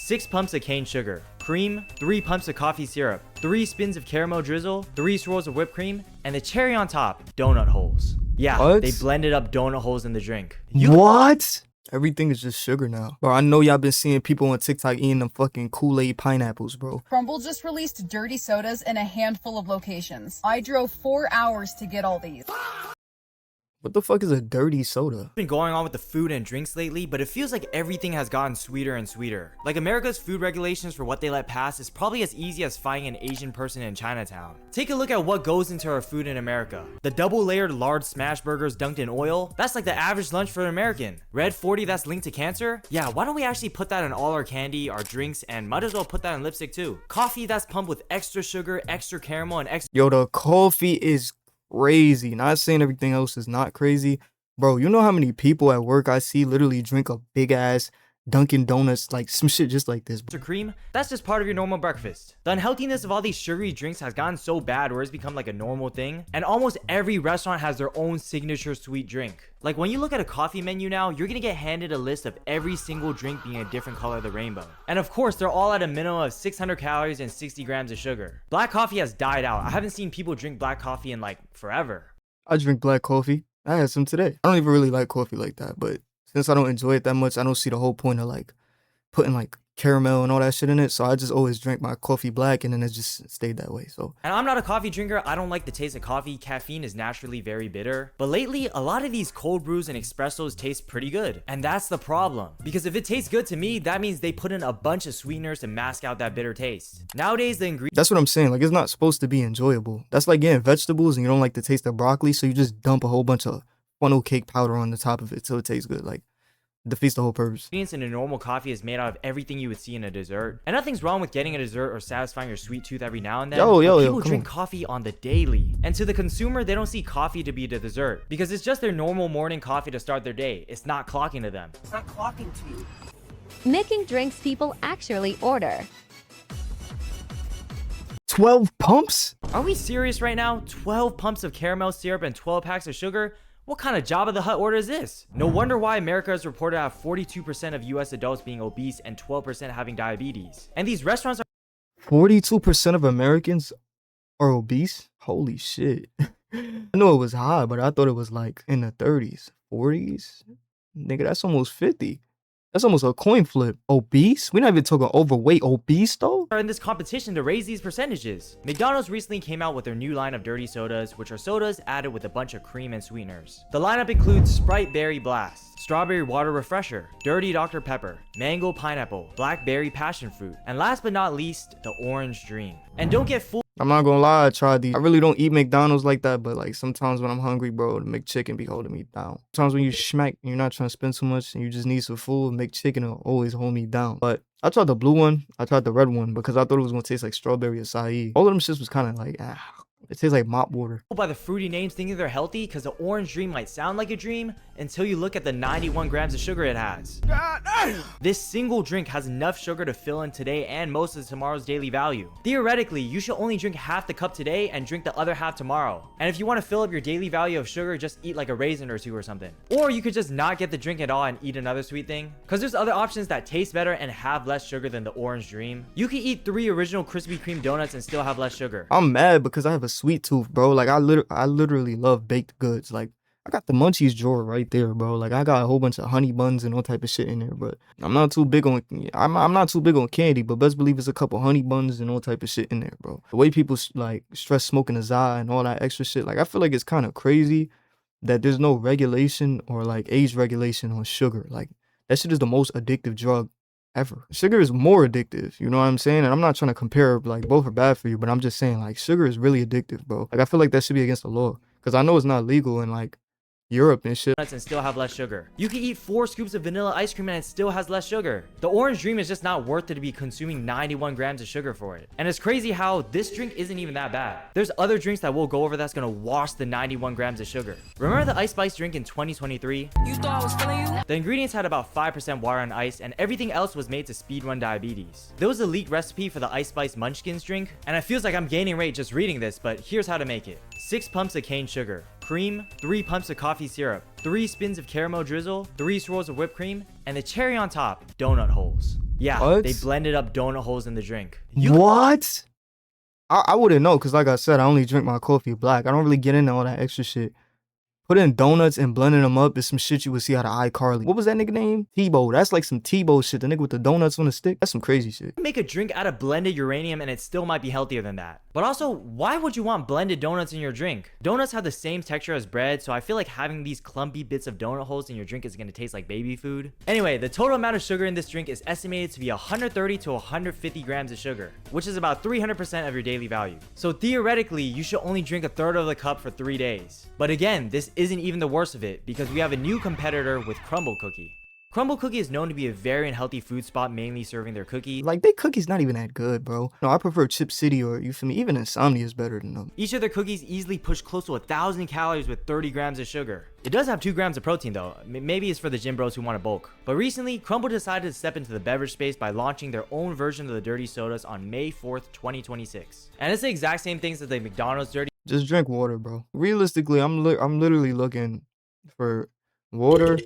6 pumps of cane sugar, cream, 3 pumps of coffee syrup, 3 spins of caramel drizzle, 3 swirls of whipped cream, and the cherry on top, donut holes. Yeah, What? they blended up donut holes in the drink. What? Everything is just sugar now. Bro, I know y'all been seeing people on TikTok eating them fucking Kool-Aid pineapples, bro. Crumble just released dirty sodas in a handful of locations. I drove 4 hours to get all these. What the fuck is a dirty soda? Been going on with the food and drinks lately, but it feels like everything has gotten sweeter and sweeter. Like America's food regulations for what they let pass is probably as easy as finding an Asian person in Chinatown. Take a look at what goes into our food in America. The double layered large smash burgers dunked in oil, that's like the average lunch for an American. Red 40 that's linked to cancer? Yeah, why don't we actually put that in all our candy, our drinks, and might as well put that in lipstick too. Coffee that's pumped with extra sugar, extra caramel, and extra— Yo, the coffee is crazy. Not saying everything else is not crazy. Bro, you know how many people at work I see literally drink a big ass Dunkin' Donuts, like some shit just like this. cream, that's just part of your normal breakfast. The unhealthiness of all these sugary drinks has gotten so bad where it's become like a normal thing, and almost every restaurant has their own signature sweet drink. Like when you look at a coffee menu now, you're gonna get handed a list of every single drink being a different color of the rainbow. And of course, they're all at a minimum of 600 calories and 60 grams of sugar. Black coffee has died out. I haven't seen people drink black coffee in like forever. I drink black coffee. I had some today. I don't even really like coffee like that, but since I don't enjoy it that much, I don't see the whole point of like putting like caramel and all that shit in it. So I just always drink my coffee black and then it just stayed that way. So, and I'm not a coffee drinker. I don't like the taste of coffee. Caffeine is naturally very bitter. But lately, a lot of these cold brews and espressos taste pretty good. And that's the problem. Because if it tastes good to me, that means they put in a bunch of sweeteners to mask out that bitter taste. Nowadays, the ingredients— that's what I'm saying. Like, it's not supposed to be enjoyable. That's like getting vegetables and you don't like the taste of broccoli. So you just dump a whole bunch of funnel cake powder on the top of it so it tastes good. Like, defeats the whole purpose. Ingredients in a normal coffee is made out of everything you would see in a dessert. And nothing's wrong with getting a dessert or satisfying your sweet tooth every now and then. People drink coffee on the daily. And to the consumer, they don't see coffee to be the dessert because it's just their normal morning coffee to start their day. It's not clocking to them. It's not clocking to you. Making drinks people actually order. 12 pumps? Are we serious right now? 12 pumps of caramel syrup and 12 packs of sugar? What kind of Jabba the Hutt order is this? No wonder why America is reported to have 42% of US adults being obese and 12% having diabetes. And these restaurants are— 42% of Americans are obese? Holy shit. I know it was high, but I thought it was like in the 30s, 40s. Nigga, that's almost 50. That's almost a coin flip. Obese? We're not even talking overweight. Obese though? are in this competition to raise these percentages. McDonald's recently came out with their new line of dirty sodas, which are sodas added with a bunch of cream and sweeteners. The lineup includes Sprite Berry Blast, Strawberry Water Refresher, Dirty Dr. Pepper, Mango Pineapple, Blackberry Passion Fruit, and last but not least, the Orange Dream. And don't get fooled. I'm not gonna lie, I tried these. I really don't eat McDonald's like that, but like sometimes when I'm hungry, bro, the McChicken be holding me down. Sometimes when you smack, you're not trying to spend too much and you just need some food, McChicken will always hold me down. But I tried the blue one, I tried the red one because I thought it was gonna taste like strawberry acai. All of them shits was kind of like, it tastes like mop water. By the fruity names thinking they're healthy because the Orange Dream might sound like a dream until you look at the 91 grams of sugar it has. This single drink has enough sugar to fill in today and most of tomorrow's daily value. Theoretically, you should only drink half the cup today and drink the other half tomorrow. And if you want to fill up your daily value of sugar, just eat like a raisin or two or something. Or you could just not get the drink at all and eat another sweet thing. Because there's other options that taste better and have less sugar than the Orange Dream. You can eat 3 original Krispy Kreme donuts and still have less sugar. I'm mad because I have a sweet tooth, bro. Like I literally love baked goods. Like I got the munchies drawer right there, bro. Like I got a whole bunch of honey buns and all type of shit in there, but I'm not too big on candy, but best believe it's a couple honey buns and all type of shit in there, bro. The way people like stress smoking a za and all that extra shit, like I feel like it's kind of crazy that there's no regulation or like age regulation on sugar. Like that shit is the most addictive drug ever. Sugar is more addictive, you know what I'm saying? And I'm not trying to compare, like both are bad for you, but I'm just saying like sugar is really addictive, bro. Like I feel like that should be against the law because I know it's not legal in like Europe and shit. And still have less sugar. You can eat 4 scoops of vanilla ice cream and it still has less sugar. The Orange Dream is just not worth it to be consuming 91 grams of sugar for it. And it's crazy how this drink isn't even that bad. There's other drinks that we'll go over that's gonna wash the 91 grams of sugar. Remember the Ice Spice drink in 2023? You thought I was feeling you? The ingredients had about 5% water and ice, and everything else was made to speedrun diabetes. There was a leaked recipe for the Ice Spice Munchkins drink, and it feels like I'm gaining weight just reading this, but here's how to make it. 6 pumps of cane sugar, cream, 3 pumps of coffee syrup, 3 spins of caramel drizzle, 3 swirls of whipped cream, and the cherry on top, donut holes. Yeah, What? they blended up donut holes in the drink. What? I wouldn't know, because like I said, I only drink my coffee black. I don't really get into all that extra shit. Putting donuts and blending them up is some shit you would see out of iCarly. What was that nigga name? Tebow. That's like some Tebow shit. The nigga with the donuts on the stick. That's some crazy shit. Make a drink out of blended uranium and it still might be healthier than that. But also, why would you want blended donuts in your drink? Donuts have the same texture as bread, so I feel like having these clumpy bits of donut holes in your drink is gonna taste like baby food. Anyway, the total amount of sugar in this drink is estimated to be 130 to 150 grams of sugar, which is about 300% of your daily value. So theoretically, you should only drink a third of the cup for 3 days. But again, this isn't even the worst of it, because we have a new competitor with Crumble Cookie. Crumble Cookie is known to be a very unhealthy food spot, mainly serving their cookies. Like, they cookies not even that good, bro. No, I prefer Chip City, or, you feel me, even Insomnia is better than them. Each of their cookies easily push close to 1,000 calories with 30 grams of sugar. It does have 2 grams of protein though. Maybe it's for the gym bros who want to bulk. But recently, Crumble decided to step into the beverage space by launching their own version of the Dirty Sodas on May 4th, 2026. And it's the exact same things as the McDonald's Dirty Just drink water, bro. Realistically, I'm literally looking for water,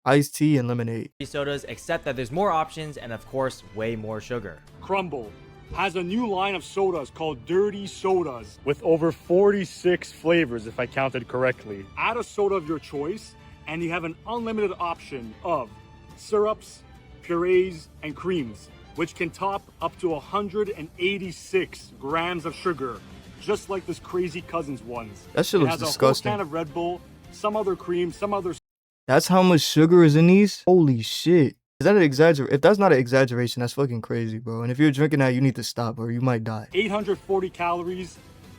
iced tea, and lemonade. Sodas, except that there's more options and of course, way more sugar. Crumble has a new line of sodas called Dirty Sodas with over 46 flavors, if I counted correctly. Add a soda of your choice, and you have an unlimited option of syrups, purees, and creams, which can top up to 186 grams of sugar, just like this Crazy Cousins ones. That shit looks it has disgusting. a whole can of Red Bull, some other cream, some other. That's how much sugar is in these? Holy shit. Is that an exaggeration? If that's not an exaggeration, that's fucking crazy, bro. And if you're drinking that, you need to stop or you might die. 840 calories,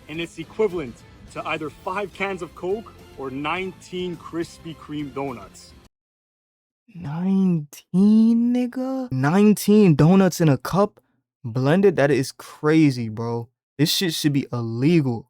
and it's equivalent to either 5 cans of Coke or 19 Krispy Kreme donuts. 19, nigga? 19 donuts in a cup? Blended? That is crazy, bro. This shit should be illegal.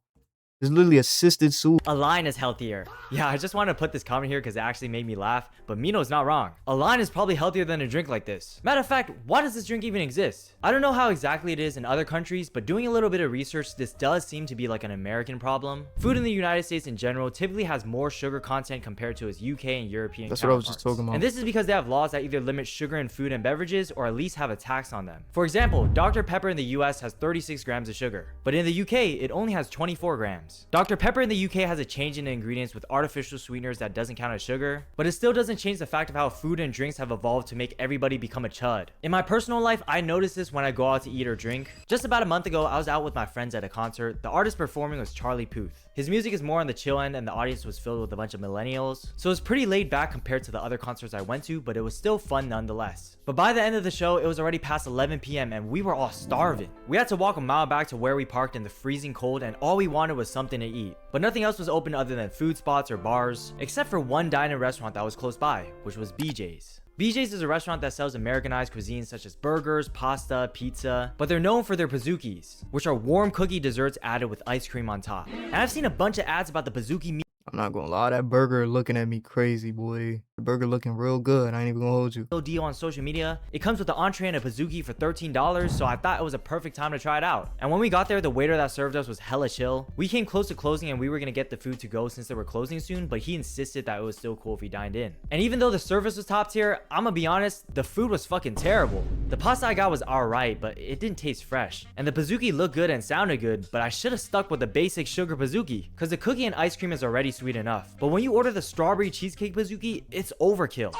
It's literally assisted soup. Align is healthier. Yeah, I just want to put this comment here because it actually made me laugh, but Mino's not wrong. Align is probably healthier than a drink like this. Matter of fact, why does this drink even exist? I don't know how exactly it is in other countries, but doing a little bit of research, this does seem to be like an American problem. Food in the United States in general typically has more sugar content compared to its UK and European That's what I was just talking about. And this is because they have laws that either limit sugar in food and beverages or at least have a tax on them. For example, Dr. Pepper in the US has 36 grams of sugar, but in the UK, it only has 24 grams. Dr. Pepper in the UK has a change in the ingredients with artificial sweeteners that doesn't count as sugar, but it still doesn't change the fact of how food and drinks have evolved to make everybody become a chud. In my personal life, I notice this when I go out to eat or drink. Just about a month ago, I was out with my friends at a concert. The artist performing was Charlie Puth. His music is more on the chill end and the audience was filled with a bunch of millennials, so it's pretty laid back compared to the other concerts I went to, but it was still fun nonetheless. But by the end of the show, it was already past 11 p.m. and we were all starving. We had to walk a mile back to where we parked in the freezing cold, and all we wanted was something to eat. But nothing else was open other than food spots or bars, except for one dine-in restaurant that was close by, which was BJ's. BJ's is a restaurant that sells Americanized cuisines such as burgers, pasta, pizza, but they're known for their pizookies, which are warm cookie desserts added with ice cream on top. And I've seen a bunch of ads about the pizookie meal I'm not gonna lie, that burger looking at me crazy, boy. The burger looking real good. I ain't even gonna hold you. deal on social media. It comes with the entree and a pizookie for $13, so I thought it was a perfect time to try it out. And when we got there, the waiter that served us was hella chill. We came close to closing and we were gonna get the food to go since they were closing soon, but he insisted that it was still cool if we dined in. And even though the service was top tier, I'ma be honest, the food was fucking terrible. The pasta I got was alright, but it didn't taste fresh. And the pizookie looked good and sounded good, but I should have stuck with the basic sugar pizookie, cause the cookie and ice cream is already sweet enough. But when you order the strawberry cheesecake pizookie, it's overkill.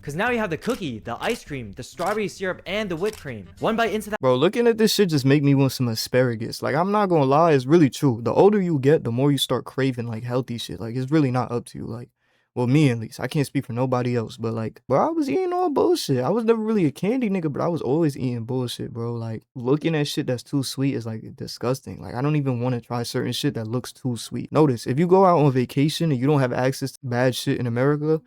Cause now you have the cookie, the ice cream, the strawberry syrup, and the whipped cream. One bite into that. Bro, looking at this shit just make me want some asparagus. Like, I'm not gonna lie, it's really true. The older you get, the more you start craving like healthy shit. Like, it's really not up to you. Like, well, me at least. I can't speak for nobody else, but like, bro, I was eating all bullshit. I was never really a candy nigga, but I was always eating bullshit, bro. Like, looking at shit that's too sweet is like disgusting. Like, I don't even want to try certain shit that looks too sweet. Notice, if you go out on vacation and you don't have access to bad shit in America,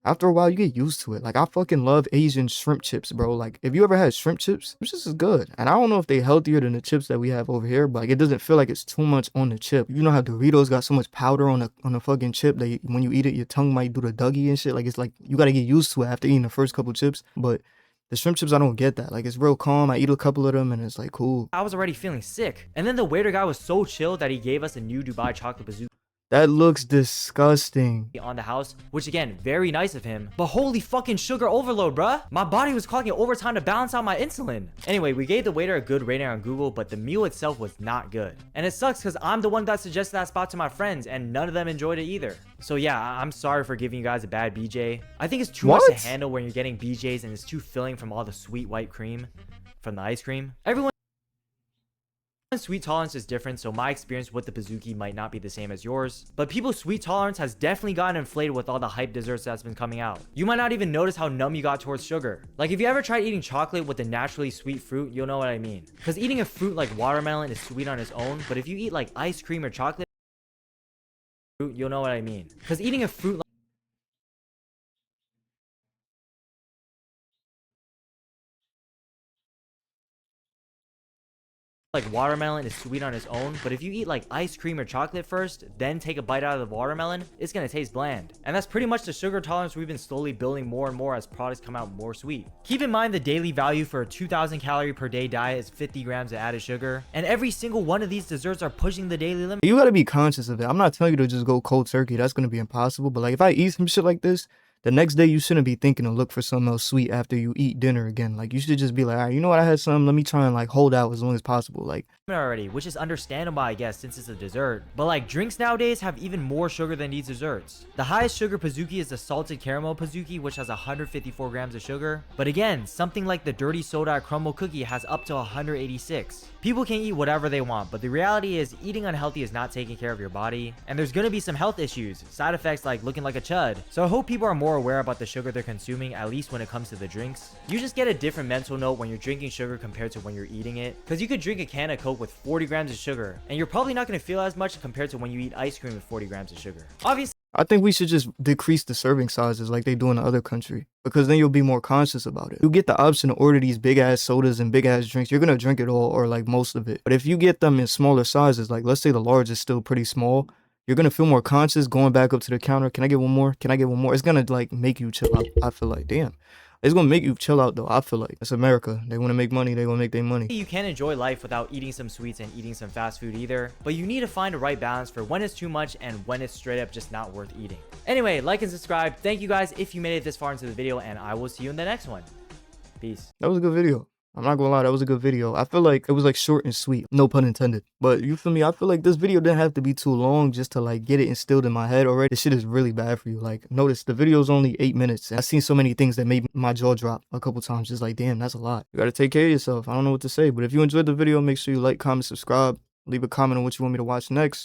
after a while, you get used to it. Like, I fucking love Asian shrimp chips, bro. Like, if you ever had shrimp chips, this is good. And I don't know if they're healthier than the chips that we have over here, but like, it doesn't feel like it's too much on the chip. You know how Doritos got so much powder on the fucking chip that when you eat it, your tongue might do the Dougie and shit. Like, it's like, you gotta get used to it after eating the first couple chips. But the shrimp chips, I don't get that. Like, it's real calm. I eat a couple of them and it's like, cool. I was already feeling sick. And then the waiter guy was so chill that he gave us a new Dubai chocolate pizookie. That looks disgusting. on the house, which again, very nice of him, but holy fucking sugar overload, bruh. My body was clocking overtime to balance out my insulin. Anyway, we gave the waiter a good rating on Google, but the meal itself was not good. And it sucks because I'm the one that suggested that spot to my friends and none of them enjoyed it either. So yeah, I'm sorry for giving you guys a bad BJ. I think it's too much to handle when you're getting BJs and it's too filling from all the sweet white cream from the ice cream. Everyone's sweet tolerance is different, so my experience with the Pizookie might not be the same as yours, but people's sweet tolerance has definitely gotten inflated with all the hype desserts that's been coming out. You might not even notice how numb you got towards sugar. Like if you ever tried eating chocolate with a naturally sweet fruit, you'll know what I mean. Because eating a fruit like watermelon is sweet on its own, but if you eat like ice cream or chocolate fruit, you'll know what I mean. Because eating a fruit like watermelon is sweet on its own, but if you eat like ice cream or chocolate first, then take a bite out of the watermelon, it's gonna taste bland. And that's pretty much the sugar tolerance we've been slowly building more and more as products come out more sweet. Keep in mind the daily value for a 2,000 calorie per day diet is 50 grams of added sugar, and every single one of these desserts are pushing the daily limit. You gotta be conscious of it. I'm not telling you to just go cold turkey. That's gonna be impossible. But like if I eat some shit like this, the next day you shouldn't be thinking to look for something else sweet after you eat dinner again. Like you should just be like, all right, you know what, I had something, let me try and like hold out as long as possible. Like Already, which is understandable, I guess, since it's a dessert. But like drinks nowadays have even more sugar than these desserts. The highest sugar Pizookie is the salted caramel Pizookie, which has 154 grams of sugar. But again, something like the dirty soda crumble cookie has up to 186. People can eat whatever they want, but the reality is eating unhealthy is not taking care of your body, and there's gonna be some health issues, side effects like looking like a chud. So I hope people are more aware about the sugar they're consuming, at least when it comes to the drinks. You just get a different mental note when you're drinking sugar compared to when you're eating it, because you could drink a can of Coke with 40 grams of sugar, and you're probably not going to feel as much compared to when you eat ice cream with 40 grams of sugar. Obviously, I think we should just decrease the serving sizes like they do in the other country, because then you'll be more conscious about it. You get the option to order these big ass sodas and big ass drinks, you're gonna drink it all or like most of it. But if you get them in smaller sizes, like let's say the large is still pretty small, you're gonna feel more conscious going back up to the counter. Can I get one more? Can I get one more? It's gonna like make you chill out. I feel like, damn. It's gonna make you chill out though. I feel like it's America. They want to make money. They gonna make their money. you can enjoy life without eating some sweets and eating some fast food either, but you need to find a right balance for when it's too much and when it's straight up just not worth eating. Anyway, like and subscribe. Thank you guys if you made it this far into the video, and I will see you in the next one. Peace. That was a good video. I'm not gonna lie, that was a good video. I feel like it was like short and sweet, no pun intended. But you feel me? I feel like this video didn't have to be too long just to like get it instilled in my head already. This shit is really bad for you. Like notice the video is only 8 minutes. And I've seen so many things that made my jaw drop a couple times. Just like, damn, that's a lot. You gotta take care of yourself. I don't know what to say. But if you enjoyed the video, make sure you like, comment, subscribe. Leave a comment on what you want me to watch next.